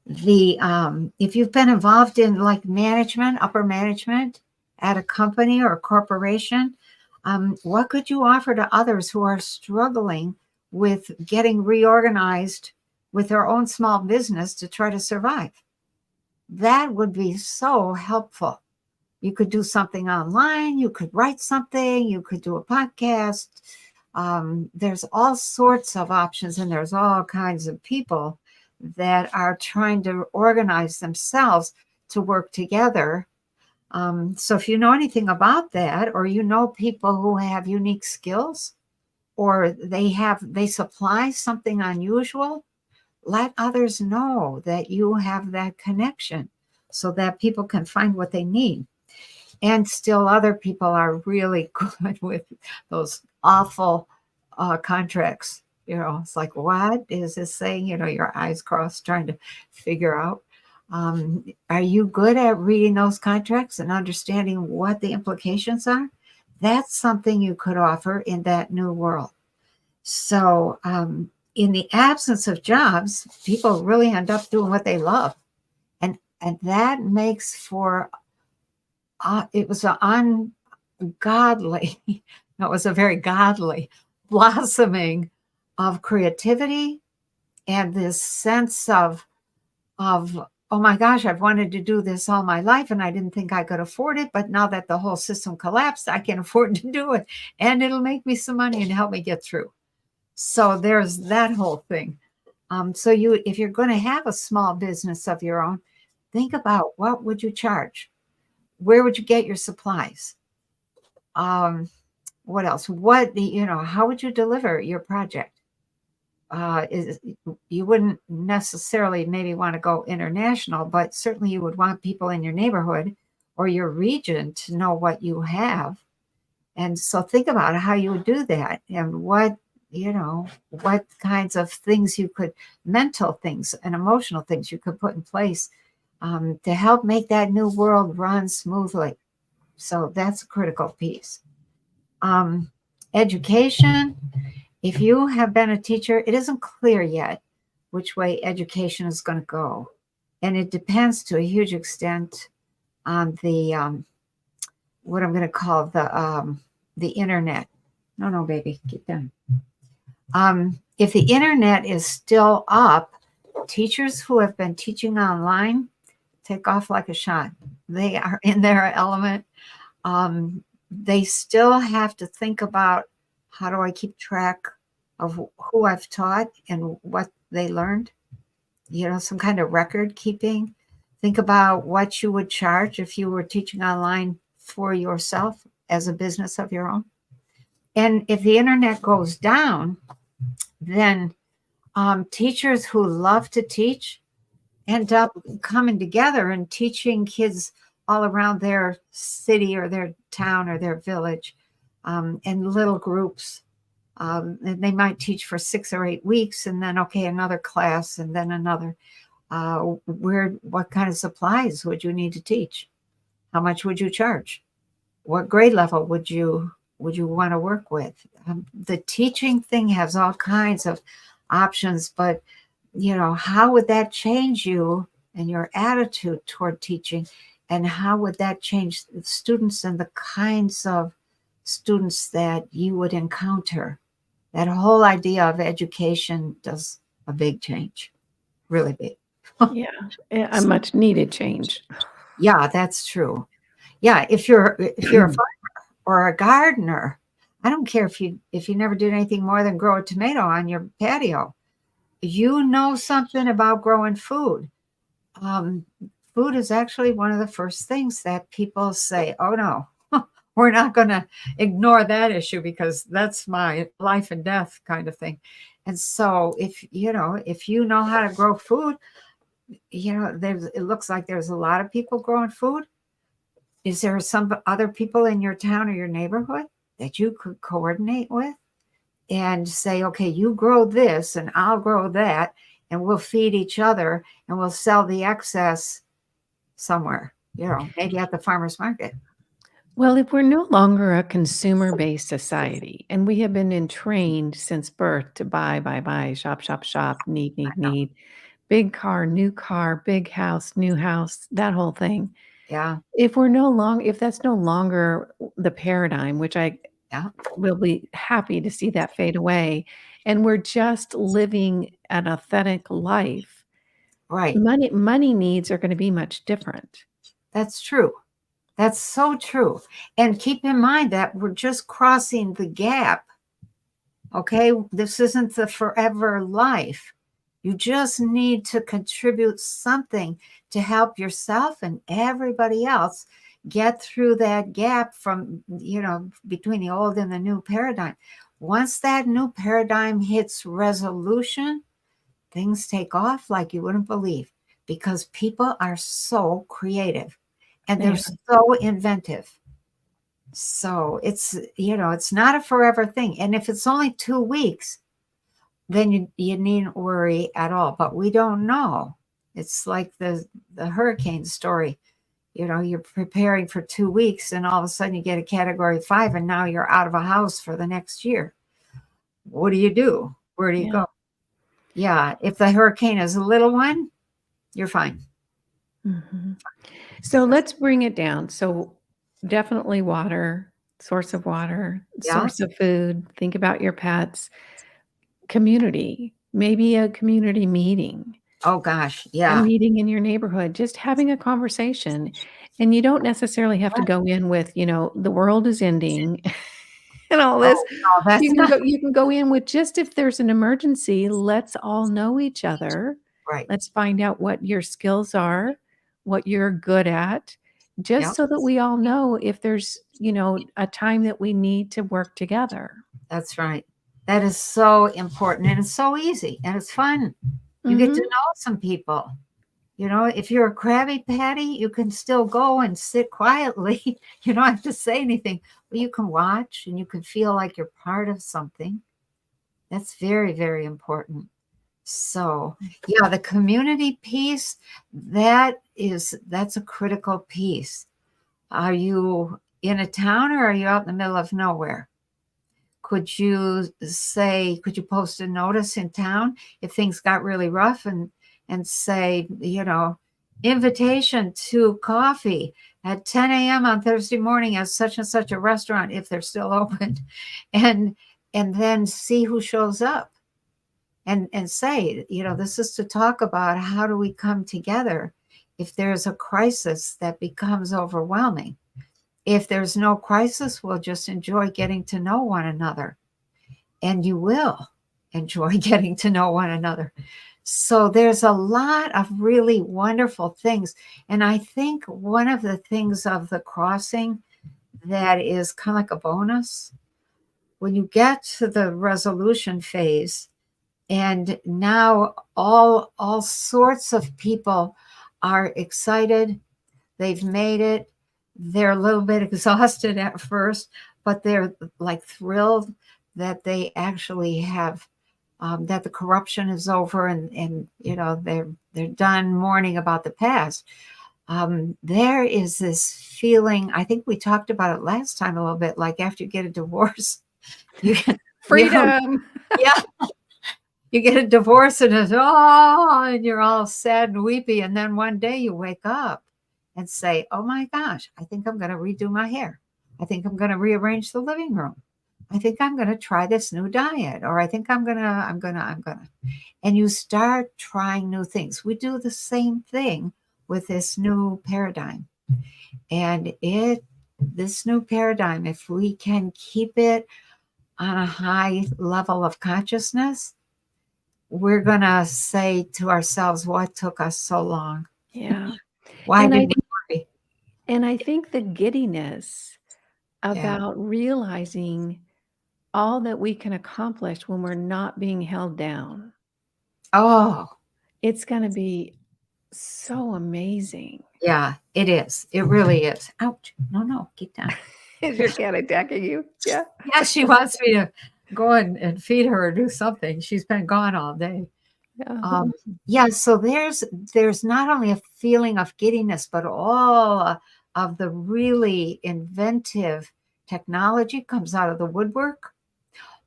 if you've been involved in like management, upper management at a company or a corporation, what could you offer to others who are struggling with getting reorganized with their own small business to try to survive? That would be so helpful. You could do something online, you could write something, you could do a podcast. There's all sorts of options, and there's all kinds of people that are trying to organize themselves to work together. So if you know anything about that, or you know people who have unique skills, or they supply something unusual, let others know that you have that connection so that people can find what they need. And still other people are really good with those awful contracts. It's like, what is this saying? Your eyes crossed trying to figure out. Are you good at reading those contracts and understanding what the implications are? That's something you could offer in that new world. So in the absence of jobs, people really end up doing what they love. And that makes for, it was an ungodly, no, it was a very godly blossoming of creativity and this sense of, oh my gosh, I've wanted to do this all my life and I didn't think I could afford it. But now that the whole system collapsed, I can afford to do it. And it'll make me some money and help me get through. So there's that whole thing. So if you're going to have a small business of your own, think about what would you charge? Where would you get your supplies? What else? How would you deliver your project? You wouldn't necessarily maybe want to go international, but certainly you would want people in your neighborhood or your region to know what you have. And so think about how you would do that and what kinds of things mental things and emotional things you could put in place to help make that new world run smoothly. So that's a critical piece. Education. If you have been a teacher, it isn't clear yet which way education is going to go. And it depends to a huge extent on the, what I'm going to call the internet. No, baby, get down. If the internet is still up, teachers who have been teaching online take off like a shot. They are in their element. They still have to think about, how do I keep track of who I've taught and what they learned? Some kind of record keeping. Think about what you would charge if you were teaching online for yourself as a business of your own. And if the internet goes down, then teachers who love to teach end up coming together and teaching kids all around their city or their town or their village in little groups. And they might teach for 6 or 8 weeks and then, okay, another class and then another. What kind of supplies would you need to teach? How much would you charge? What grade level would you want to work with? The teaching thing has all kinds of options, but how would that change you and your attitude toward teaching? And how would that change the students and the kinds of students that you would encounter? That whole idea of education does a big change, really big. Yeah, a much needed change. Yeah, that's true. Yeah, if you're a farmer or a gardener, I don't care if you never did anything more than grow a tomato on your patio. You know something about growing food. Um, Food is actually one of the first things that people say, "Oh no, we're not going to ignore that issue because that's my life and death kind of thing." And so, if you know how to grow food, it looks like there's a lot of people growing food. Is there some other people in your town or your neighborhood that you could coordinate with and say, okay, you grow this and I'll grow that, and we'll feed each other and we'll sell the excess somewhere, maybe at the farmer's market. Well, if we're no longer a consumer-based society, and we have been entrained since birth to buy, buy, buy, shop, shop, shop, need, need, need, big car, big house, new house, that whole thing. Yeah, If that's no longer the paradigm, which I yeah, will be happy to see that fade away, and we're just living an authentic life, right. money needs are gonna be much different. That's true. That's so true. And keep in mind that we're just crossing the gap. Okay, this isn't the forever life. You just need to contribute something to help yourself and everybody else get through that gap from, between the old and the new paradigm. Once that new paradigm hits resolution, things take off like you wouldn't believe because people are so creative and They they're are. so inventive. So it's not a forever thing. And if it's only 2 weeks, then you needn't worry at all. But we don't know. It's like the hurricane story. You're preparing for 2 weeks and all of a sudden you get a category 5 and now you're out of a house for the next year. What do you do? Where do you Yeah. go? Yeah, if the hurricane is a little one, you're fine. Mhm. So let's bring it down. So definitely water, Yeah. source of food, think about your pets, community, maybe a community meeting, Oh gosh. a Yeah. meeting in your neighborhood, just having a conversation. And you don't necessarily have to go in with, the world is ending and all this. Oh no, that's not You can go in with just if there's an emergency, let's all know each other. right. Let's find out what your skills are, what you're good at, just Yep. so that we all know if there's, a time that we need to work together. That's right. That is so important and it's so easy and it's fun. You get to Mhm. know some people. If you're a Krabby Patty, you can still go and sit quietly. You don't have to say anything, but you can watch and you can feel like you're part of something. That's very, very important. So, yeah, the community piece, that's a critical piece. Are you in a town or are you out in the middle of nowhere? Could you post a notice in town if things got really rough and say, invitation to coffee at 10 a.m. on Thursday morning at such and such a restaurant if they're still open, and and then see who shows up and say, this is to talk about how do we come together if there's a crisis that becomes overwhelming. If there's no crisis, we'll just enjoy getting to know one another. And you will enjoy getting to know one another. So there's a lot of really wonderful things. And I think one of the things of the crossing that is kind of like a bonus, when you get to the resolution phase, and now all sorts of people are excited. They've made it. They're a little bit exhausted at first, but they're like thrilled that they actually have that the corruption is over, and you know they're done mourning about the past. There is this feeling. I think we talked about it last time a little bit. Like after you get a divorce, you you know, Freedom. yeah, you get a divorce and it's and you're all sad and weepy, and then one day you wake up and say, "Oh my gosh, I think I'm going to redo my hair. I think I'm going to rearrange the living room. I think I'm going to try this new diet, or I think I'm gonna," and you start trying new things. We do the same thing with this new paradigm, and this new paradigm, if we can keep it on a high level of consciousness, we're going to say to ourselves, what took us so long? Yeah. Why And did I we worry? and I think the giddiness Yeah. about realizing all that we can accomplish when we're not being held down, Oh, it's gonna be so amazing. yeah, it is. It really is. Ouch. No, no, get down. Is your cat attacking you? Yeah. Yeah, she wants me to go and feed her or do something. She's been gone all day. Yeah. Um, yeah, so there's not only a feeling of giddiness, but all of the really inventive technology comes out of the woodwork.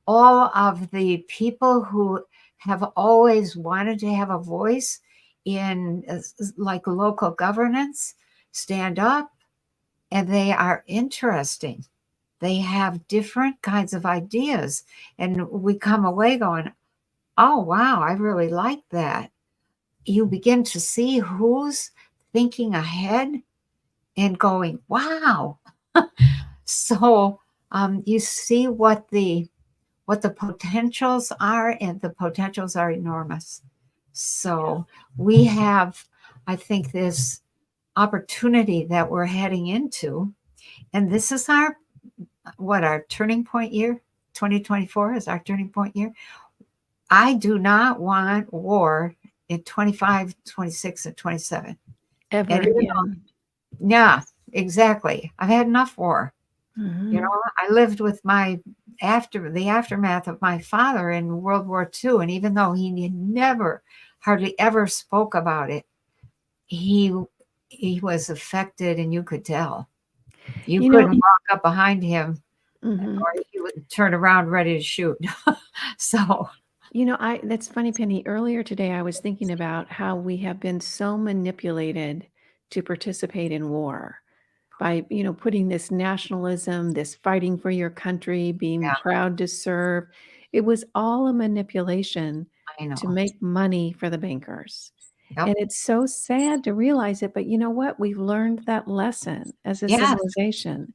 All of the people who have always wanted to have a voice in like local governance stand up, and they are interesting. They have different kinds of ideas, and we come away going, oh wow, I really like that. You begin to see who's thinking ahead and going, wow. So you see what the potentials are, and the potentials are enormous. So we have, I think, this opportunity that we're heading into, and this is our turning point year. 2024 is our turning point year. I do not want war in 25, 26, and 27. Ever And even though, again. yeah, exactly. I've had enough war. You Mhm. know, I lived with the aftermath of my father in World War II, and even though he never, hardly ever spoke about it, he he was affected, and you could tell. You You know couldn't walk up behind him, mhm. or he would turn around ready to shoot. So, I that's funny, Penny. Earlier today, I was thinking about how we have been so manipulated to participate in war by, putting this nationalism, this fighting for your country, being yeah, proud to serve. It was all a manipulation I to know. make money for the bankers. Yep. And it's so sad to realize it, but you know what? We've learned that lesson as a Yes. civilization.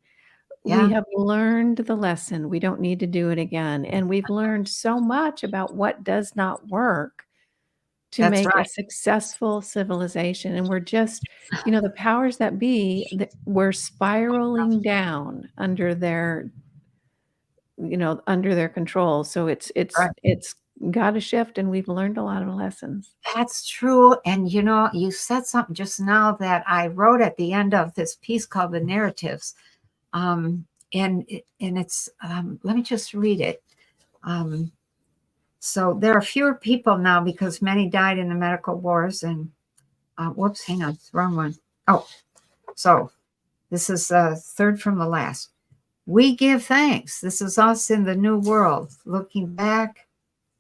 We Yeah, have learned the lesson. We don't need to do it again. And we've learned so much about what does not work to that's make a right. successful civilization. And we're just, the powers that be, that we're spiraling down under their control. So Right. it's got to shift, and we've learned a lot of lessons. That's true. And you said something just now that I wrote at the end of this piece called The Narratives. And it's, let me just read it. Um, so there are fewer people now because many died in the medical wars. And whoops, hang on, wrong one. Oh, so this is third from the last. We give thanks. This is us in the new world, looking back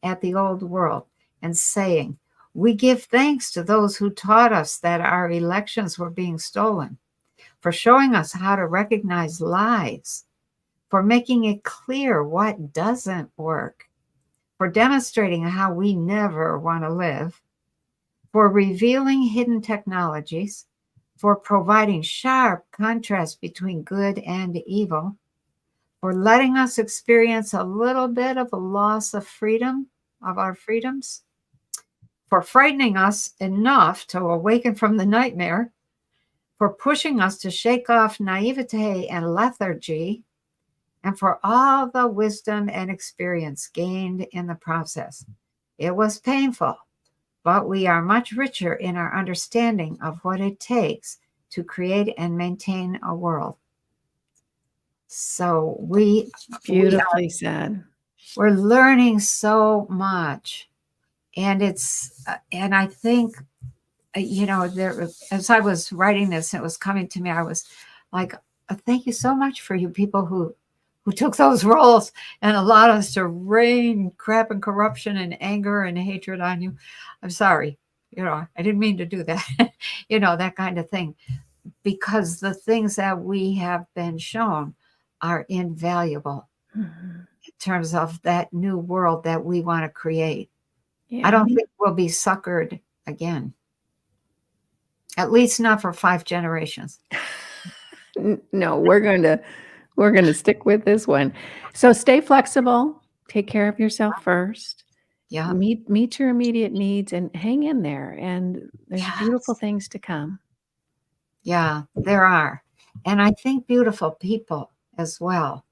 at the old world and saying, we give thanks to those who taught us that our elections were being stolen, for showing us how to recognize lies, for making it clear what doesn't work, for demonstrating how we never want to live, for revealing hidden technologies, for providing sharp contrast between good and evil, for letting us experience a little bit of a loss of freedom, of our freedoms, for frightening us enough to awaken from the nightmare, for pushing us to shake off naivete and lethargy, and for all the wisdom and experience gained in the process. It was painful, but we are much richer in our understanding of what it takes to create and maintain a world. So we are Beautifully said. we're learning so much. And and I think, there, as I was writing this, it was coming to me, I was like, thank you so much for you people who took those roles and allowed us to rain crap and corruption and anger and hatred on you. I'm sorry. I didn't mean to do that. That kind of thing. Because the things that we have been shown are invaluable Mhm. in terms of that new world that we want to create. I Yeah. don't think we'll be suckered again, at least not for 5 generations. No, we're gonna stick with this one. So stay flexible, take care of yourself first, Yeah. meet your immediate needs, and hang in there, and there's beautiful Yes. things to come. Yeah, there are. And I think beautiful people as well.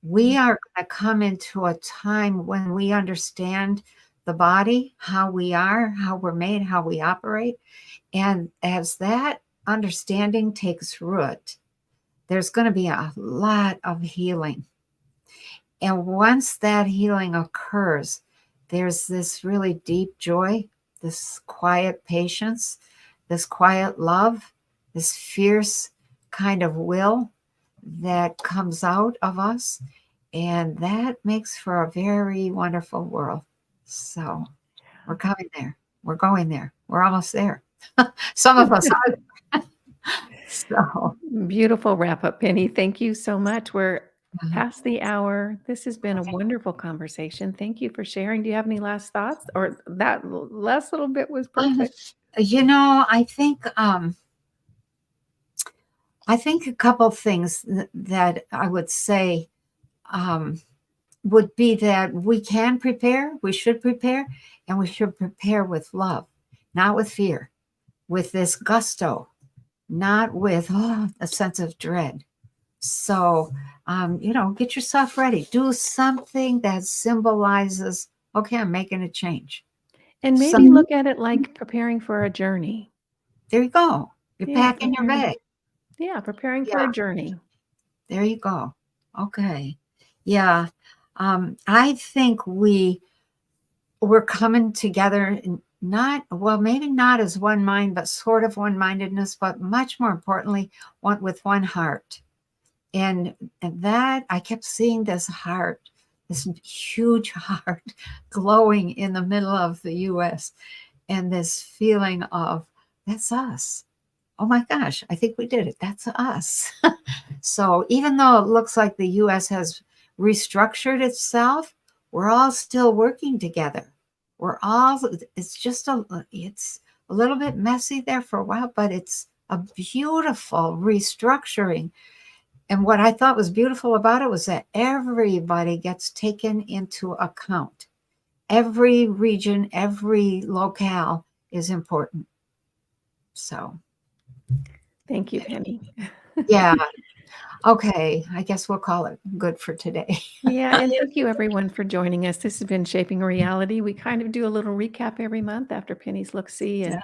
We are going to come into a time when we understand the body, how we are, how we're made, how we operate. And as that understanding takes root, there's going to be a lot of healing. And once that healing occurs, there's this really deep joy, this quiet patience, this quiet love, this fierce kind of will that comes out of us. And that makes for a very wonderful world. So we're coming there. We're going there. We're almost there. Some of us are. So, Beautiful wrap up, Penny. Thank you so much. We're uh, past the hour. This has been a wonderful conversation. Thank you for sharing. Do you have any last thoughts? Or that last little bit was perfect. I think a couple things that I would say um, would be that we can prepare, we should prepare, and we should prepare with love, not with fear, with this gusto, not with a sense of dread. So, get yourself ready. Do something that symbolizes, okay, I'm making a change. And maybe Some, look at it like preparing for a journey. there you go. You're Yeah, packing your preparing. bag. Yeah, preparing for Yeah, a journey. there you go. Okay. Yeah. I think we're coming together, not, well, maybe not as one mind, but sort of one mindedness, but much more importantly, with one heart. And that I kept seeing this heart, this huge heart glowing in the middle of the US, and this feeling of that's us. Oh my gosh, I think we did it. That's us. So even though it looks like the US has restructured itself, we're all still working together. It's a little bit messy there for a while, but it's a beautiful restructuring. And what I thought was beautiful about it was that everybody gets taken into account. Every region, every locale is important. So, Thank you, Penny. yeah. Okay. I guess we'll call it good for today. Yeah, and thank you everyone for joining us. This has been Shaping Reality. We kind of do a little recap every month after Penny's Look-See Yeah. and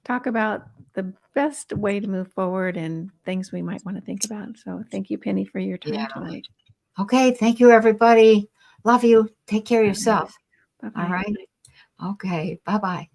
talk about the best way to move forward and things we might want to think about. So thank you, Penny, for your time Yeah. tonight. Okay. Thank you, everybody. Love you. Take care of All right. yourself. All Bye-bye. right. Okay. Bye bye.